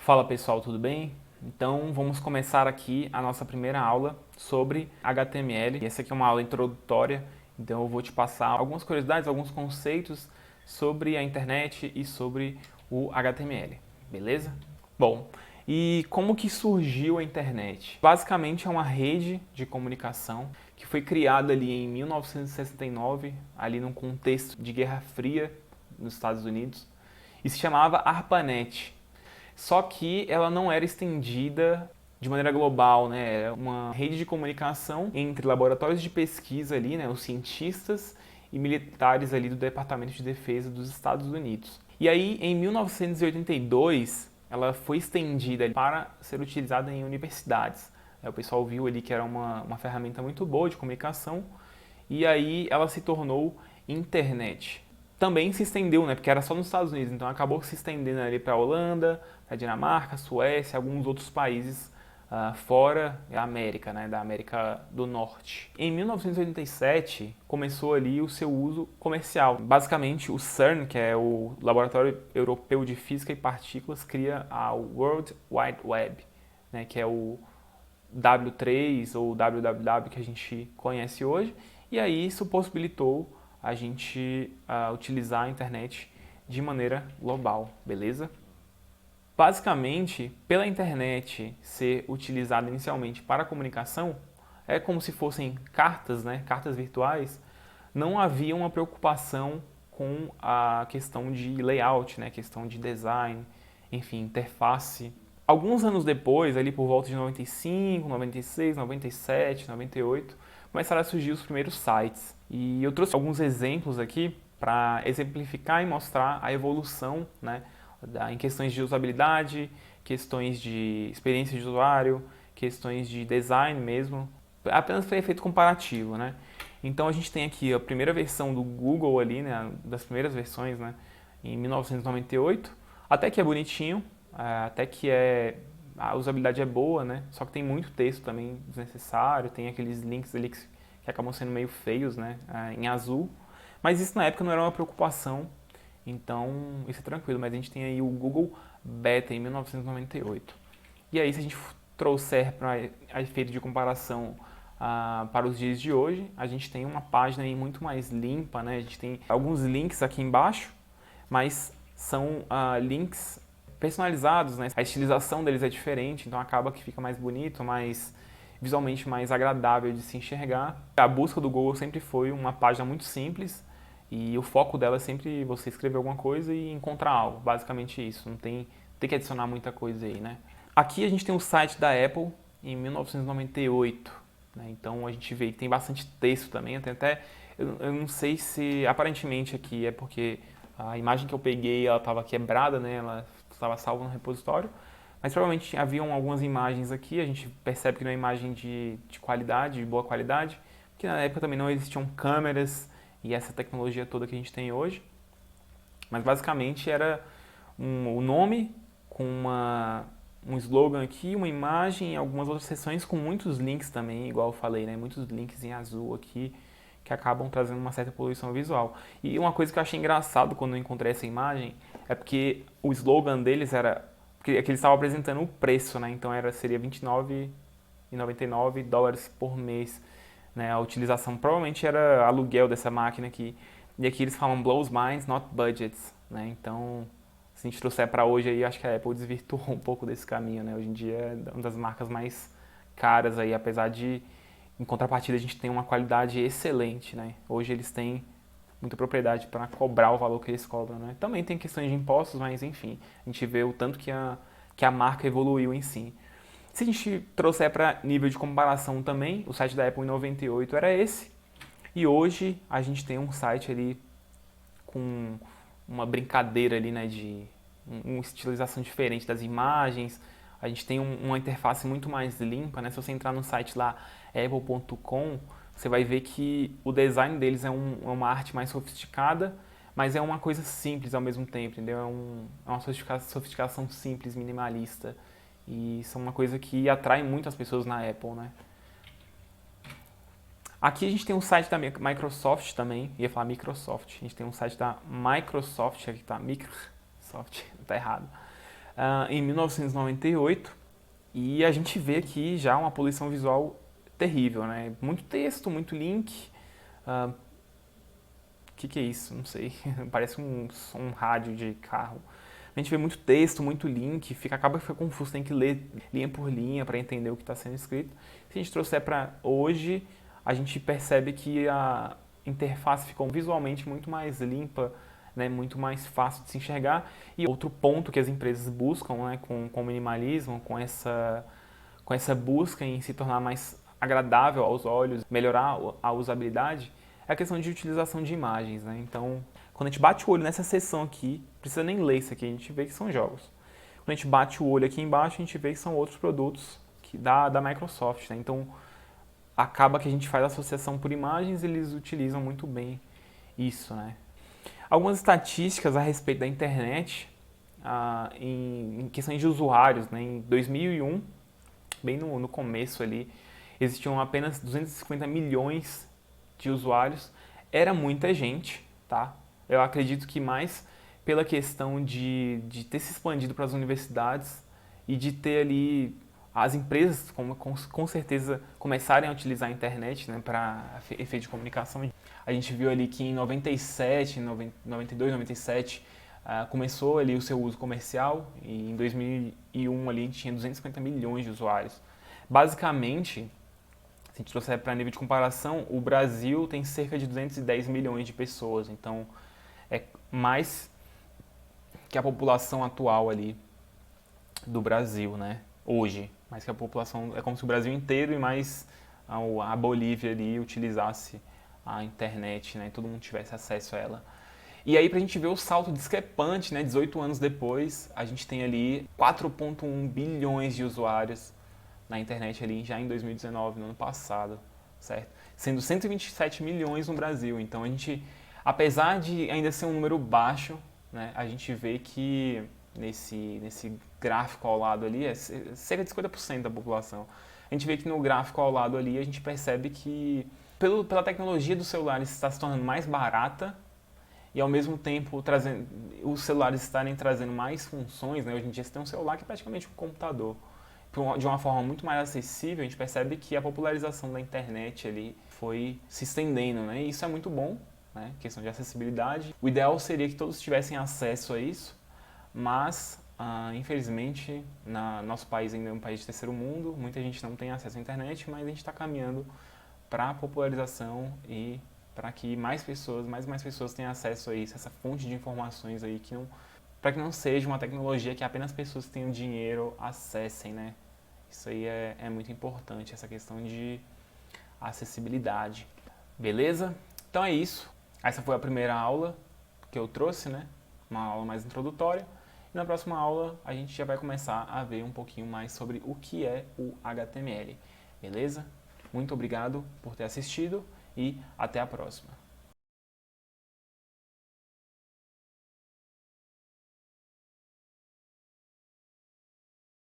Fala pessoal, tudo bem? Então vamos começar aqui a nossa primeira aula sobre HTML. Essa aqui é uma aula introdutória, então eu vou te passar algumas curiosidades, alguns conceitos sobre a internet e sobre o HTML, beleza? Bom, e como que surgiu a internet? Basicamente é uma rede de comunicação que foi criada ali em 1969, ali num contexto de Guerra Fria nos Estados Unidos, e se chamava ARPANET. Só que ela não era estendida de maneira global, né? Era uma rede de comunicação entre laboratórios de pesquisa ali, né? Os cientistas e militares ali do Departamento de Defesa dos Estados Unidos. E aí, em 1982, ela foi estendida para ser utilizada em universidades. O pessoal viu ali que era uma ferramenta muito boa de comunicação e aí ela se tornou internet. Também se estendeu, né, porque era só nos Estados Unidos, então acabou se estendendo ali para a Holanda, para a Dinamarca, Suécia, alguns outros países fora da América, né, da América do Norte. Em 1987 começou ali o seu uso comercial. Basicamente o CERN, que é o Laboratório Europeu de Física e Partículas, cria a World Wide Web, né, que é o W3 ou www que a gente conhece hoje, e aí isso possibilitou a gente utilizar a internet de maneira global, beleza? Basicamente, pela internet ser utilizada inicialmente para comunicação, é como se fossem cartas, né, cartas virtuais, não havia uma preocupação com a questão de layout, né, questão de design, enfim, interface. Alguns anos depois, ali por volta de 95, 96, 97, 98, começaram a surgir os primeiros sites. E eu trouxe alguns exemplos aqui para exemplificar e mostrar a evolução, né, em questões de usabilidade, questões de experiência de usuário, questões de design mesmo, apenas para efeito comparativo, né? Então a gente tem aqui a primeira versão do Google ali, né, das primeiras versões, né, em 1998, até que é bonitinho, até que a usabilidade é boa, né? Só que tem muito texto também desnecessário, tem aqueles links ali que acabam sendo meio feios, né, em azul. Mas isso na época não era uma preocupação, então isso é tranquilo. Mas a gente tem aí o Google Beta em 1998. E aí se a gente trouxer para a efeito de comparação para os dias de hoje, a gente tem uma página aí muito mais limpa, né? A gente tem alguns links aqui embaixo, mas são links personalizados, né? A estilização deles é diferente, então acaba que fica mais bonito, mais visualmente mais agradável de se enxergar. A busca do Google sempre foi uma página muito simples e o foco dela é sempre você escrever alguma coisa e encontrar algo, basicamente isso. Não tem que adicionar muita coisa aí, né? Aqui a gente tem o site da Apple em 1998, né? Então a gente vê que tem bastante texto também, tem até eu não sei se aparentemente aqui é porque a imagem que eu peguei ela estava quebrada, né? Ela estava salva no repositório, mas provavelmente haviam algumas imagens aqui, a gente percebe que não é imagem de qualidade, de boa qualidade, porque na época também não existiam câmeras e essa tecnologia toda que a gente tem hoje. Mas basicamente era o nome com um slogan aqui, uma imagem e algumas outras seções com muitos links também, igual eu falei, né? Muitos links em azul aqui que acabam trazendo uma certa poluição visual. E uma coisa que eu achei engraçado quando eu encontrei essa imagem é porque o slogan deles era que eles estavam apresentando o preço, né? Então seria $29,99 por mês, né? A utilização provavelmente era aluguel dessa máquina aqui. E aqui eles falam blows minds, not budgets, né? Então, se a gente trouxer para hoje aí, acho que a Apple desvirtuou um pouco desse caminho, né? Hoje em dia é uma das marcas mais caras aí, apesar de em contrapartida a gente tem uma qualidade excelente, né? Hoje eles têm muita propriedade para cobrar o valor que eles cobram, né? Também tem questões de impostos, mas enfim, a gente vê o tanto que a marca evoluiu em si. Se a gente trouxer para nível de comparação também, o site da Apple em 98 era esse, e hoje a gente tem um site ali com uma brincadeira ali, né, de uma estilização diferente das imagens, a gente tem uma interface muito mais limpa, né? Se você entrar no site lá, apple.com, você vai ver que o design deles é uma arte mais sofisticada, mas é uma coisa simples ao mesmo tempo, entendeu? É uma sofisticação simples, minimalista. E isso é uma coisa que atrai muito as pessoas na Apple, né? Aqui a gente tem um site da Microsoft também, ia falar Microsoft, a gente tem um site da Microsoft, aqui tá Microsoft, tá errado. em 1998 e a gente vê aqui já uma poluição visual terrível, né? Muito texto, muito link. Que é isso? Não sei. Parece um rádio de carro. A gente vê muito texto, muito link, acaba que fica confuso, tem que ler linha por linha para entender o que está sendo escrito. Se a gente trouxer para hoje, a gente percebe que a interface ficou visualmente muito mais limpa, né, muito mais fácil de se enxergar. E outro ponto que as empresas buscam, né, com o minimalismo, com essa busca em se tornar mais agradável aos olhos, melhorar a usabilidade, é a questão de utilização de imagens, né? Então, quando a gente bate o olho nessa seção aqui, não precisa nem ler isso aqui, a gente vê que são jogos. Quando a gente bate o olho aqui embaixo, a gente vê que são outros produtos da Microsoft, né? Então, acaba que a gente faz a associação por imagens e eles utilizam muito bem isso, né? Algumas estatísticas a respeito da internet, em questões de usuários, né? Em 2001, bem no começo ali, existiam apenas 250 milhões de usuários. Era muita gente, tá? Eu acredito que mais pela questão de ter se expandido para as universidades e de ter ali as empresas com certeza começarem a utilizar a internet, né, para efeito de comunicação. A gente viu ali que em 97, 92, 97 começou ali o seu uso comercial e em 2001 ali a gente tinha 250 milhões de usuários. Basicamente, se a gente trouxer para nível de comparação, o Brasil tem cerca de 210 milhões de pessoas, então é mais que a população atual ali do Brasil, né? Hoje, mais que a população, é como se o Brasil inteiro e mais a Bolívia ali utilizasse a internet, né? E todo mundo tivesse acesso a ela. E aí, pra gente ver o salto discrepante, né? 18 anos depois, a gente tem ali 4,1 bilhões de usuários na internet ali já em 2019, no ano passado, certo? Sendo 127 milhões no Brasil. Então a gente, apesar de ainda ser um número baixo, né, a gente vê que nesse gráfico ao lado ali é cerca de 50% da população. A gente vê que no gráfico ao lado ali a gente percebe que pela tecnologia dos celulares está se tornando mais barata e ao mesmo tempo os celulares estarem trazendo mais funções, né? Hoje em dia você tem um celular que é praticamente um computador. De uma forma muito mais acessível, a gente percebe que a popularização da internet ali foi se estendendo, né? E isso é muito bom, né? Questão de acessibilidade. O ideal seria que todos tivessem acesso a isso, mas infelizmente nosso país ainda é um país de terceiro mundo, muita gente não tem acesso à internet, mas a gente está caminhando para a popularização e para que mais e mais pessoas tenham acesso a isso, essa fonte de informações aí para que não seja uma tecnologia que apenas pessoas que tenham dinheiro acessem, né? Isso aí é muito importante, essa questão de acessibilidade. Beleza? Então é isso. Essa foi a primeira aula que eu trouxe, né? Uma aula mais introdutória. E na próxima aula a gente já vai começar a ver um pouquinho mais sobre o que é o HTML. Beleza? Muito obrigado por ter assistido e até a próxima.